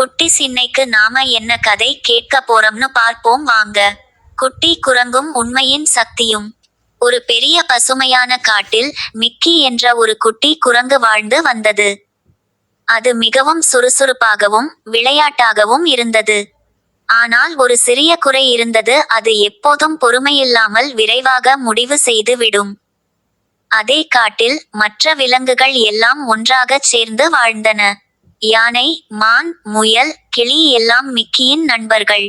குட்டிஸ் இன்னைக்கு நாம என்ன கதை கேட்க போறோம்னு பார்ப்போம் வாங்க. குட்டி குரங்கும் உண்மையின் சக்தியும். ஒரு பெரிய பசுமையான காட்டில் மிக்கி என்ற ஒரு குட்டி குரங்கு வாழ்ந்து வந்தது. அது மிகவும் சுறுசுறுப்பாகவும் விளையாட்டாகவும் இருந்தது. ஆனால் ஒரு சிறிய குறை இருந்தது, அது எப்போதும் பொறுமையில்லாமல் விரைவாக முடிவு செய்து விடும். அதே காட்டில் மற்ற விலங்குகள் எல்லாம் ஒன்றாகச் சேர்ந்து வாழ்ந்தன. யானை, மான், முயல், கிளி எல்லாம் மிக்கியின் நண்பர்கள்.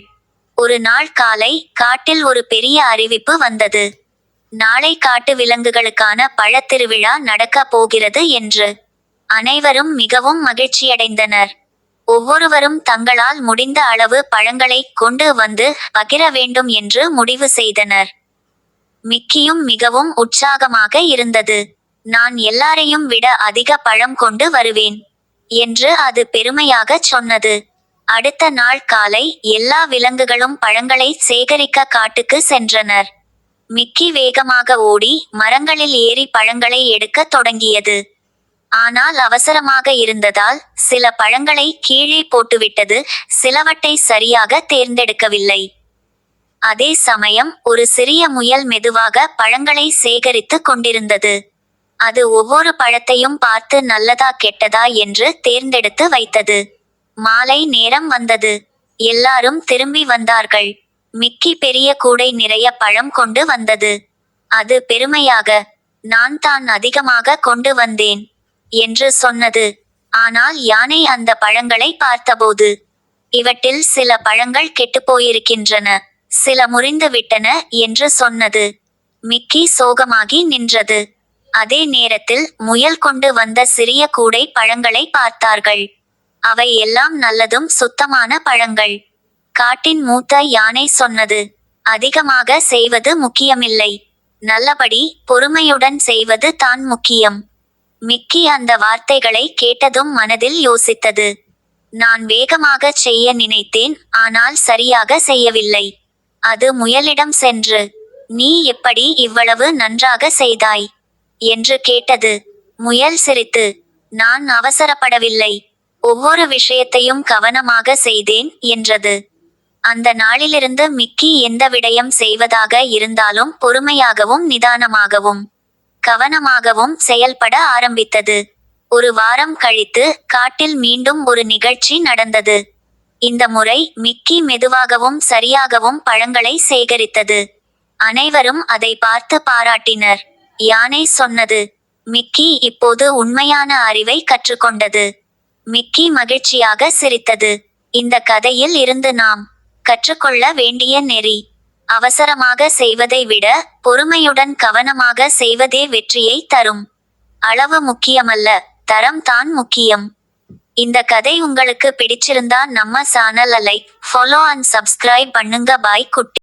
ஒரு நாள் காலை காட்டில் ஒரு பெரிய அறிவிப்பு வந்தது. நாளை காட்டு விலங்குகளுக்கான பழத்திருவிழா நடக்க போகிறது என்று. அனைவரும் மிகவும் மகிழ்ச்சியடைந்தனர். ஒவ்வொருவரும் தங்களால் முடிந்த அளவு பழங்களை கொண்டு வந்து பகிர வேண்டும் என்று முடிவு செய்தனர். மிக்கியும் மிகவும் உற்சாகமாக இருந்தது. நான் எல்லாரையும் விட அதிக பழம் கொண்டு வருவேன் என்று அது பெருமையாகச் சொன்னது. அடுத்த நாள் காலை எல்லா விலங்குகளும் பழங்களை சேகரிக்க காட்டுக்கு சென்றனர். மிக்கி வேகமாக ஓடி மரங்களில் ஏறி பழங்களை எடுக்கத் தொடங்கியது. ஆனால் அவசரமாக இருந்ததால் சில பழங்களை கீழே போட்டுவிட்டது, சிலவற்றை சரியாக தேர்ந்தெடுக்கவில்லை. அதே சமயம் ஒரு சிறிய முயல் மெதுவாக பழங்களை சேகரித்து கொண்டிருந்தது. அது ஒவ்வொரு பழத்தையும் பார்த்து நல்லதா கெட்டதா என்று தேர்ந்தெடுத்து வைத்தது. மாலை நேரம் வந்தது. எல்லாரும் திரும்பி வந்தார்கள். மிக்கி பெரிய கூடை நிறைய பழம் கொண்டு வந்தது. அது பெருமையாக, நான் தான் அதிகமாக கொண்டு வந்தேன் என்று சொன்னது. ஆனால் யானை அந்த பழங்களை பார்த்தபோது, இவற்றில் சில பழங்கள் கெட்டுப்போயிருக்கின்றன, சில முறிந்து விட்டன என்று சொன்னது. மிக்கி சோகமாகி நின்றது. அதே நேரத்தில் முயல் கொண்டு வந்த சிறிய கூடை பழங்களை பார்த்தார்கள். அவை எல்லாம் நல்லதும் சுத்தமான பழங்கள். காட்டின் மூத்த யானை சொன்னது, அதிகமாக செய்வது முக்கியமில்லை, நல்லபடி பொறுமையுடன் செய்வது தான் முக்கியம். மிக்கி அந்த வார்த்தைகளை கேட்டதும் மனதில் யோசித்தது. நான் வேகமாக செய்ய நினைத்தேன், ஆனால் சரியாக செய்யவில்லை. அது முயலிடம் சென்று, நீ எப்படி இவ்வளவு நன்றாக செய்தாய் என்று கேட்டது. முயல் சிரித்து, நான் அவசரப்படவில்லை, ஒவ்வொரு விஷயத்தையும் கவனமாக செய்தேன் என்றது. அந்த நாளிலிருந்து மிக்கி எந்த விடயம் செய்வதாக இருந்தாலும் பொறுமையாகவும் நிதானமாகவும் கவனமாகவும் செயல்பட ஆரம்பித்தது. ஒரு வாரம் கழித்து காட்டில் மீண்டும் ஒரு நிகழ்ச்சி நடந்தது. இந்த முறை மிக்கி மெதுவாகவும் சரியாகவும் பழங்களை சேகரித்தது. அனைவரும் அதை பார்த்து பாராட்டினர். யானை சொன்னது, மிக்கி இப்போது உண்மையான அறிவை கற்றுக்கொண்டது. மிக்கி மகிழ்ச்சியாக சிரித்தது. இந்த கதையில் இருந்து நாம் கற்றுக்கொள்ள வேண்டிய நெறி, அவசரமாக செய்வதை விட பொறுமையுடன் கவனமாக செய்வதே வெற்றியை தரும். அளவு முக்கியமல்ல, தரம் தான் முக்கியம். இந்த கதை உங்களுக்கு பிடிச்சிருந்தா நம்ம சேனலை லைக், ஃபாலோ அண்ட் சப்ஸ்கிரைப் பண்ணுங்க. பாய் குட்டி.